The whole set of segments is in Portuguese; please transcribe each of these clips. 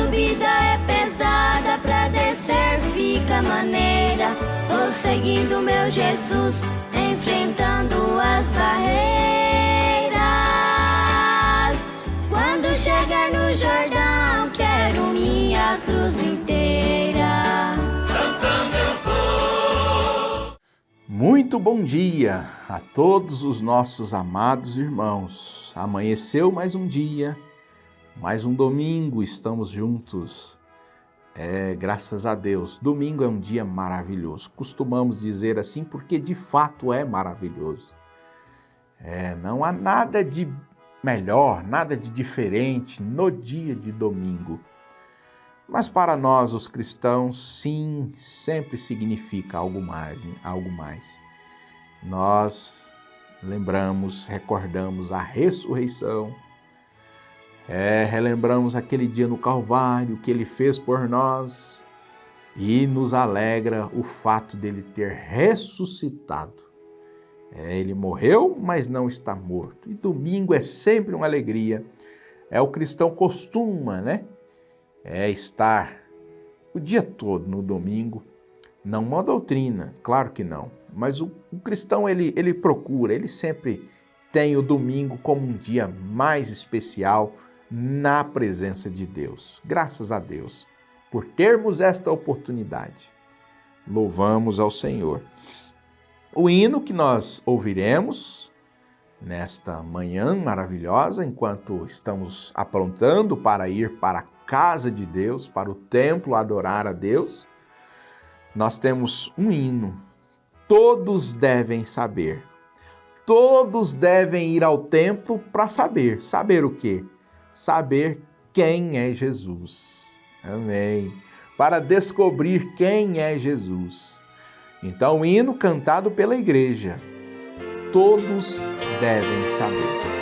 subida é pesada, pra descer fica maneira. Vou seguindo meu Jesus, enfrentando as barreiras. Quando chegar no Jordão, quero minha cruz inteira. Cantando eu vou. Muito bom dia a todos os nossos amados irmãos. Amanheceu mais um dia, mais um domingo, estamos juntos. Graças a Deus, domingo é um dia maravilhoso. Costumamos dizer assim porque de fato é maravilhoso. Não há nada de melhor, nada de diferente no dia de domingo. Mas para nós, os cristãos, sim, sempre significa algo mais, né? Algo mais. Nós lembramos, recordamos a ressurreição, relembramos aquele dia no Calvário que Ele fez por nós e nos alegra o fato dele ter ressuscitado. Ele morreu, mas não está morto. E domingo é sempre uma alegria. O cristão costuma, estar o dia todo no domingo. Não uma doutrina, claro que não. Mas o cristão, ele procura, ele sempre tem o domingo como um dia mais especial na presença de Deus. Graças a Deus por termos esta oportunidade. Louvamos ao Senhor. O hino que nós ouviremos nesta manhã maravilhosa, enquanto estamos aprontando para ir para a casa de Deus, para o templo adorar a Deus, nós temos um hino. Todos devem saber. Todos devem ir ao templo para saber. Saber o quê? Saber quem é Jesus. Amém. Para descobrir quem é Jesus. Então, o hino cantado pela igreja. Todos devem saber.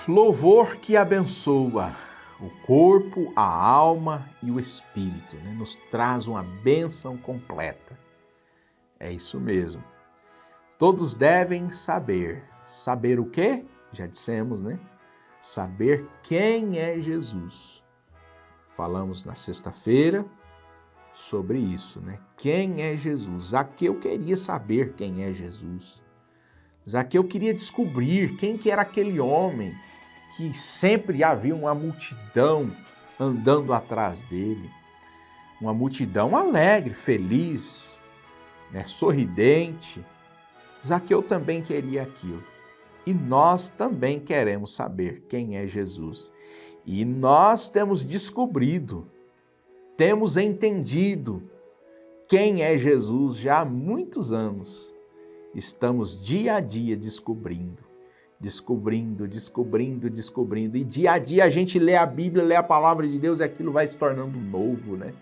louvor que abençoa o corpo, a alma e o espírito, né? Nos traz uma bênção completa. É isso mesmo. Todos devem saber. Saber o quê? Já dissemos, né? Saber quem é Jesus. Falamos na sexta-feira sobre isso, né? Quem é Jesus? Zaqueu queria saber quem é Jesus. Zaqueu queria descobrir quem que era aquele homem que sempre havia uma multidão andando atrás dele. Uma multidão alegre, feliz, né? Sorridente. Zaqueu também queria aquilo. E nós também queremos saber quem é Jesus. E nós temos descobrido, temos entendido quem é Jesus já há muitos anos. Estamos dia a dia descobrindo. E dia a dia a gente lê a Bíblia, lê a palavra de Deus e aquilo vai se tornando novo, né?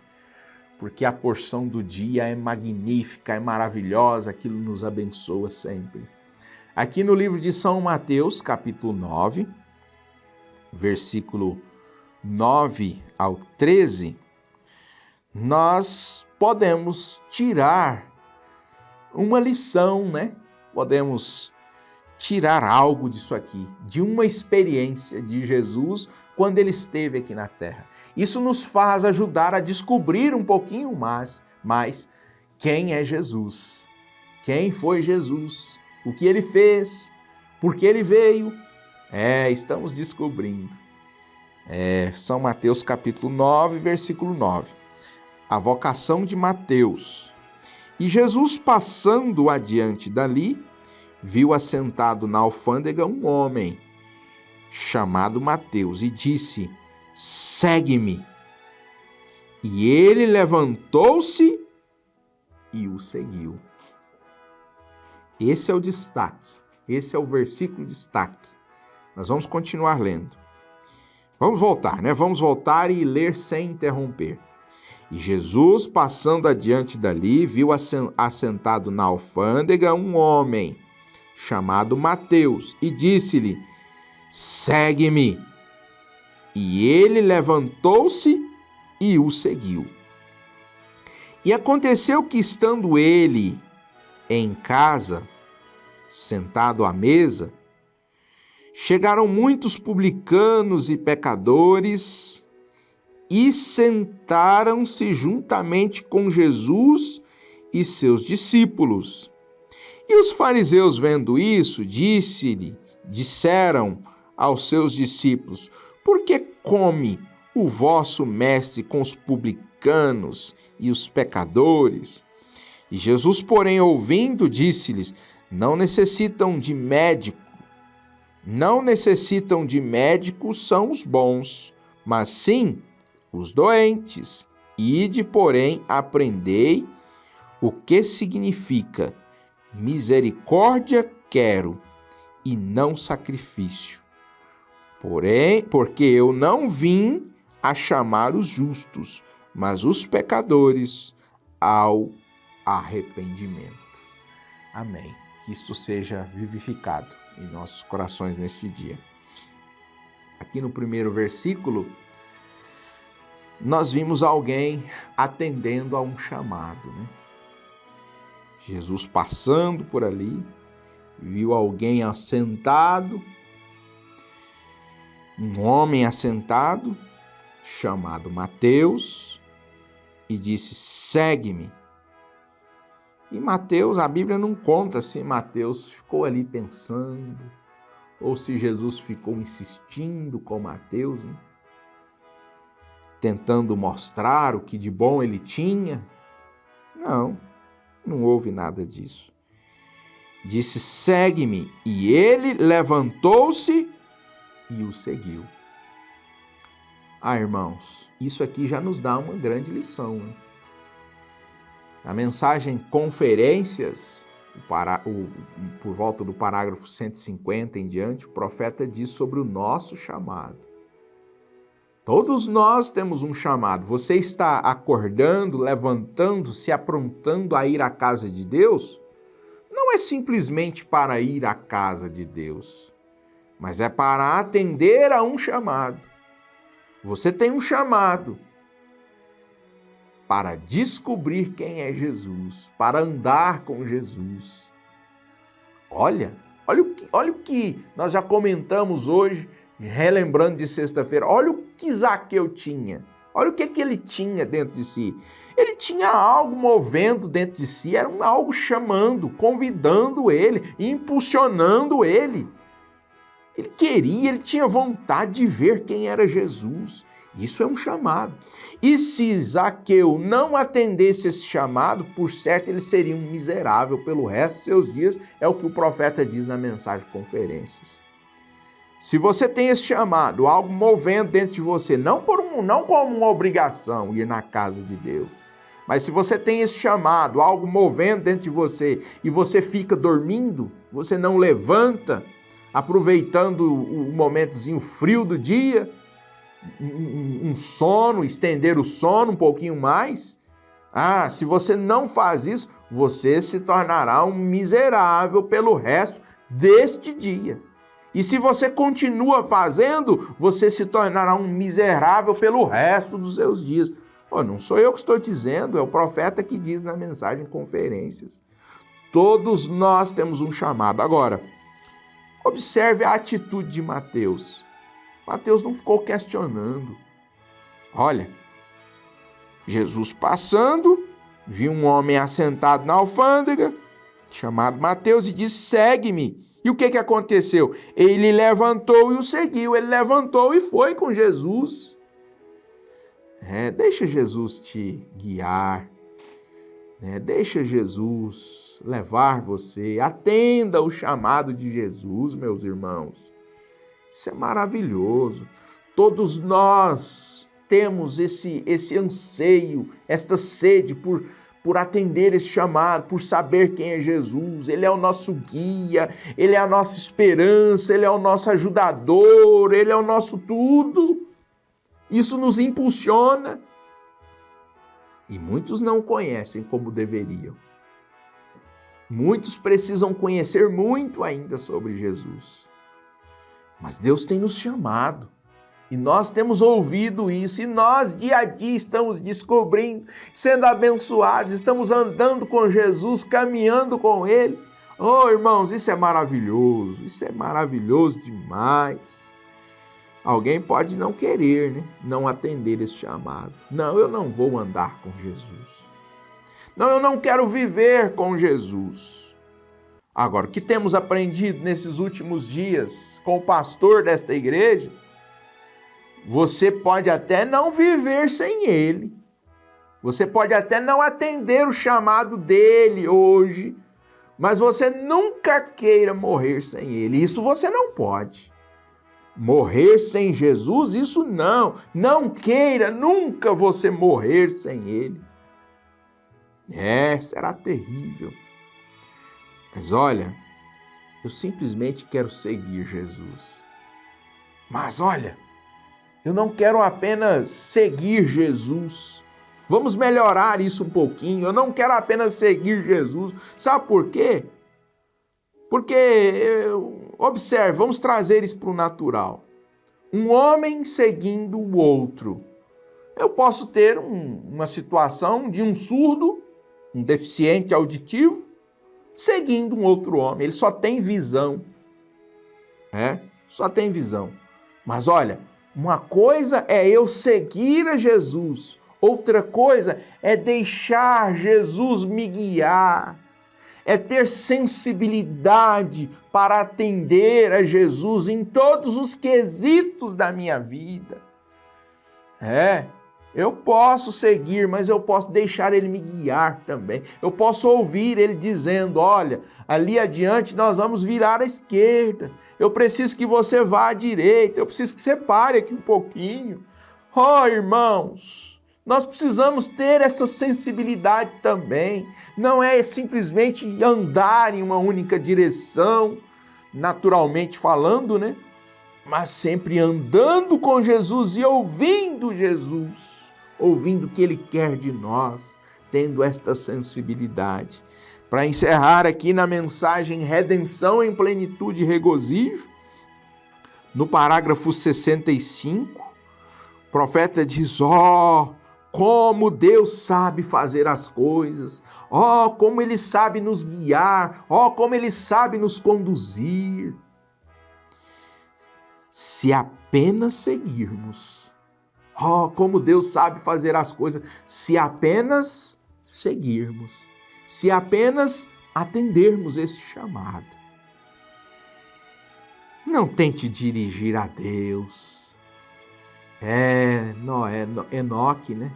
Porque a porção do dia é magnífica, é maravilhosa, aquilo nos abençoa sempre. Aqui no livro de São Mateus, capítulo 9, versículo 9 ao 13, nós podemos tirar uma lição, né? Podemos tirar algo disso aqui, de uma experiência de Jesus quando ele esteve aqui na Terra. Isso nos faz ajudar a descobrir um pouquinho mais quem é Jesus, quem foi Jesus, o que ele fez, por que ele veio. Estamos descobrindo. São Mateus capítulo 9, versículo 9. A vocação de Mateus. E Jesus, passando adiante dali, viu assentado na alfândega um homem chamado Mateus e disse: segue-me. E ele levantou-se e o seguiu. Esse é o destaque, esse é o versículo destaque. Nós vamos continuar lendo. Vamos voltar, né? Vamos voltar e ler sem interromper. E Jesus, passando adiante dali, viu assentado na alfândega um homem chamado Mateus e disse-lhe: segue-me. E ele levantou-se e o seguiu. E aconteceu que, estando ele em casa, sentado à mesa, chegaram muitos publicanos e pecadores e sentaram-se juntamente com Jesus e seus discípulos. E os fariseus, vendo isso, disseram aos seus discípulos: por que come o vosso mestre com os publicanos e os pecadores? E Jesus, porém, ouvindo, disse-lhes: não necessitam de médico são os bons, mas sim os doentes. Ide, porém, aprendei o que significa: misericórdia quero e não sacrifício. Porque eu não vim a chamar os justos, mas os pecadores ao arrependimento. Amém. Que isto seja vivificado em nossos corações neste dia. Aqui no primeiro versículo, nós vimos alguém atendendo a um chamado, né? Jesus passando por ali, viu alguém assentado, um homem assentado, chamado Mateus, e disse: segue-me. E Mateus, a Bíblia não conta se Mateus ficou ali pensando, ou se Jesus ficou insistindo com Mateus, né? Tentando mostrar o que de bom ele tinha. Não houve nada disso. Disse: segue-me. E ele levantou-se e o seguiu. Irmãos, isso aqui já nos dá uma grande lição, né? Na mensagem Conferências, por volta do parágrafo 150 em diante, o profeta diz sobre o nosso chamado. Todos nós temos um chamado. Você está acordando, levantando, se aprontando a ir à casa de Deus? Não é simplesmente para ir à casa de Deus, mas é para atender a um chamado. Você tem um chamado para descobrir quem é Jesus, para andar com Jesus. Olha o que nós já comentamos hoje, relembrando de sexta-feira. Olha o que Zaqueu tinha. Olha o que ele tinha dentro de si. Ele tinha algo movendo dentro de si, era algo chamando, convidando ele, impulsionando ele. Ele queria, ele tinha vontade de ver quem era Jesus. Isso é um chamado. E se Zaqueu não atendesse esse chamado, por certo ele seria um miserável pelo resto dos seus dias, é o que o profeta diz na mensagem de conferências. Se você tem esse chamado, algo movendo dentro de você, não como uma obrigação ir na casa de Deus, mas se você tem esse chamado, algo movendo dentro de você, e você fica dormindo, você não levanta, aproveitando o momentozinho frio do dia, um sono, estender o sono um pouquinho mais, se você não faz isso, você se tornará um miserável pelo resto deste dia. E se você continua fazendo, você se tornará um miserável pelo resto dos seus dias. Não sou eu que estou dizendo, é o profeta que diz na mensagem conferências. Todos nós temos um chamado. Agora, observe a atitude de Mateus. Mateus não ficou questionando. Olha, Jesus passando, viu um homem assentado na alfândega, chamado Mateus, e disse: segue-me. E o que aconteceu? Ele levantou e o seguiu. Ele levantou e foi com Jesus. Deixa Jesus te guiar. Deixa Jesus levar você. Atenda o chamado de Jesus, meus irmãos. Isso é maravilhoso. Todos nós temos esse anseio, esta sede por atender esse chamado, por saber quem é Jesus. Ele é o nosso guia, Ele é a nossa esperança, Ele é o nosso ajudador, Ele é o nosso tudo. Isso nos impulsiona. E muitos não conhecem como deveriam. Muitos precisam conhecer muito ainda sobre Jesus. Mas Deus tem nos chamado. E nós temos ouvido isso, e nós dia a dia estamos descobrindo, sendo abençoados, estamos andando com Jesus, caminhando com Ele. Irmãos, isso é maravilhoso demais. Alguém pode não querer, não atender esse chamado. Não, eu não vou andar com Jesus. Não, eu não quero viver com Jesus. Agora, o que temos aprendido nesses últimos dias com o pastor desta igreja? Você pode até não viver sem ele. Você pode até não atender o chamado dele hoje, mas você nunca queira morrer sem ele. Isso você não pode. Morrer sem Jesus, isso não. Não queira nunca você morrer sem ele. Será terrível. Mas olha, eu simplesmente quero seguir Jesus. Mas olha, eu não quero apenas seguir Jesus. Vamos melhorar isso um pouquinho. Eu não quero apenas seguir Jesus. Sabe por quê? Porque, observe, vamos trazer isso para o natural. Um homem seguindo o outro. Eu posso ter uma situação de um surdo, um deficiente auditivo, seguindo um outro homem. Ele só tem visão. Só tem visão. Mas olha, uma coisa é eu seguir a Jesus, outra coisa é deixar Jesus me guiar, é ter sensibilidade para atender a Jesus em todos os quesitos da minha vida. Eu posso seguir, mas eu posso deixar ele me guiar também. Eu posso ouvir ele dizendo: olha, ali adiante nós vamos virar à esquerda. Eu preciso que você vá à direita. Eu preciso que você pare aqui um pouquinho. Irmãos, nós precisamos ter essa sensibilidade também. Não é simplesmente andar em uma única direção, naturalmente falando, mas sempre andando com Jesus e ouvindo Jesus, ouvindo o que Ele quer de nós, tendo esta sensibilidade. Para encerrar aqui na mensagem Redenção em Plenitude e Regozijo, No parágrafo 65, o profeta diz: ó, como Deus sabe fazer as coisas, ó, como Ele sabe nos guiar, ó, como Ele sabe nos conduzir. Se apenas seguirmos, ó, como Deus sabe fazer as coisas, se apenas seguirmos, se apenas atendermos esse chamado. Não tente dirigir a Deus. Enoque, né?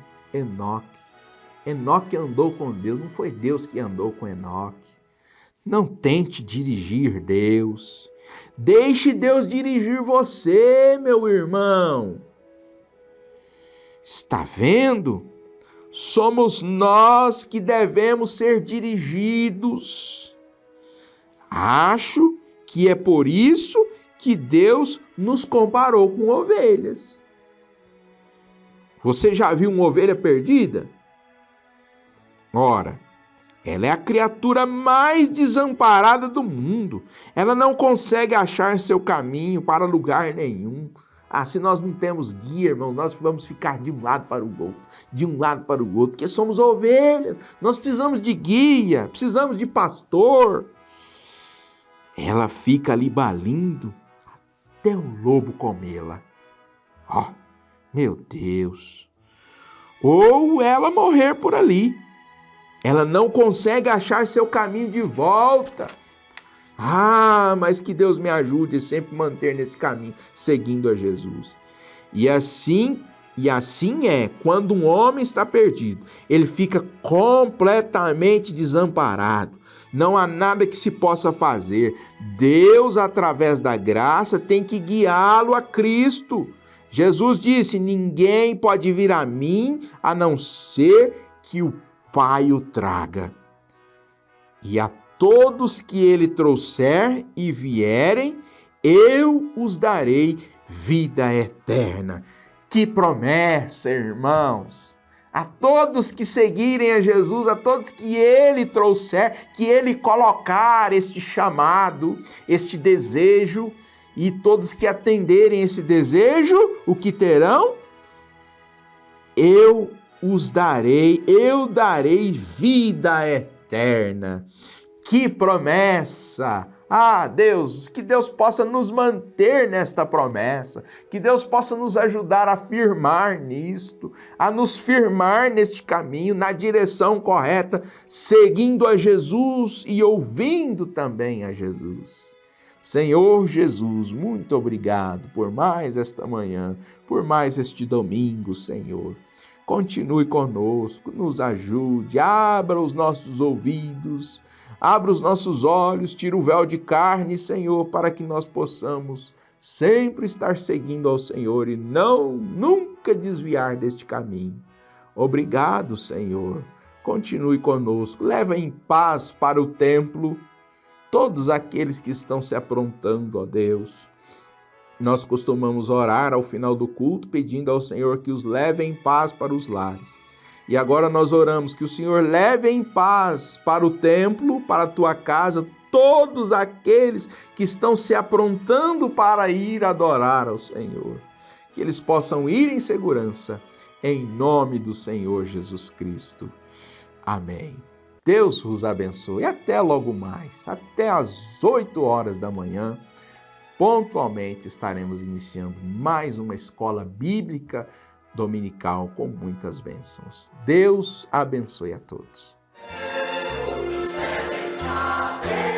Enoque andou com Deus, não foi Deus que andou com Enoque. Não tente dirigir Deus. Deixe Deus dirigir você, meu irmão. Está vendo? Somos nós que devemos ser dirigidos. Acho que é por isso que Deus nos comparou com ovelhas. Você já viu uma ovelha perdida? Ora, ela é a criatura mais desamparada do mundo. Ela não consegue achar seu caminho para lugar nenhum. Se nós não temos guia, irmão, nós vamos ficar de um lado para o outro, de um lado para o outro, porque somos ovelhas. Nós precisamos de guia, precisamos de pastor. Ela fica ali balindo até o lobo comê-la. Meu Deus! Ou ela morrer por ali. Ela não consegue achar seu caminho de volta. Mas que Deus me ajude a sempre manter nesse caminho, seguindo a Jesus. E assim é, quando um homem está perdido, ele fica completamente desamparado. Não há nada que se possa fazer. Deus, através da graça, tem que guiá-lo a Cristo. Jesus disse: ninguém pode vir a mim a não ser que o Pai o traga. E a todos que ele trouxer e vierem, eu os darei vida eterna. Que promessa, irmãos! A todos que seguirem a Jesus, a todos que ele trouxer, que ele colocar este chamado, este desejo, e todos que atenderem esse desejo, o que terão? Eu darei vida eterna. Que promessa! Deus, que Deus possa nos manter nesta promessa, que Deus possa nos ajudar a firmar nisto, a nos firmar neste caminho, na direção correta, seguindo a Jesus e ouvindo também a Jesus. Senhor Jesus, muito obrigado por mais esta manhã, por mais este domingo, Senhor. Continue conosco, nos ajude, abra os nossos ouvidos, abra os nossos olhos, tira o véu de carne, Senhor, para que nós possamos sempre estar seguindo ao Senhor e nunca desviar deste caminho. Obrigado, Senhor. Continue conosco. Leva em paz para o templo todos aqueles que estão se aprontando, ó Deus. Nós costumamos orar ao final do culto pedindo ao Senhor que os leve em paz para os lares. E agora nós oramos que o Senhor leve em paz para o templo, para a tua casa, todos aqueles que estão se aprontando para ir adorar ao Senhor. Que eles possam ir em segurança, em nome do Senhor Jesus Cristo. Amém. Deus vos abençoe. Até logo mais, até às 8 horas da manhã, pontualmente estaremos iniciando mais uma escola bíblica dominical com muitas bênçãos. Deus abençoe a todos. Deus deve saber.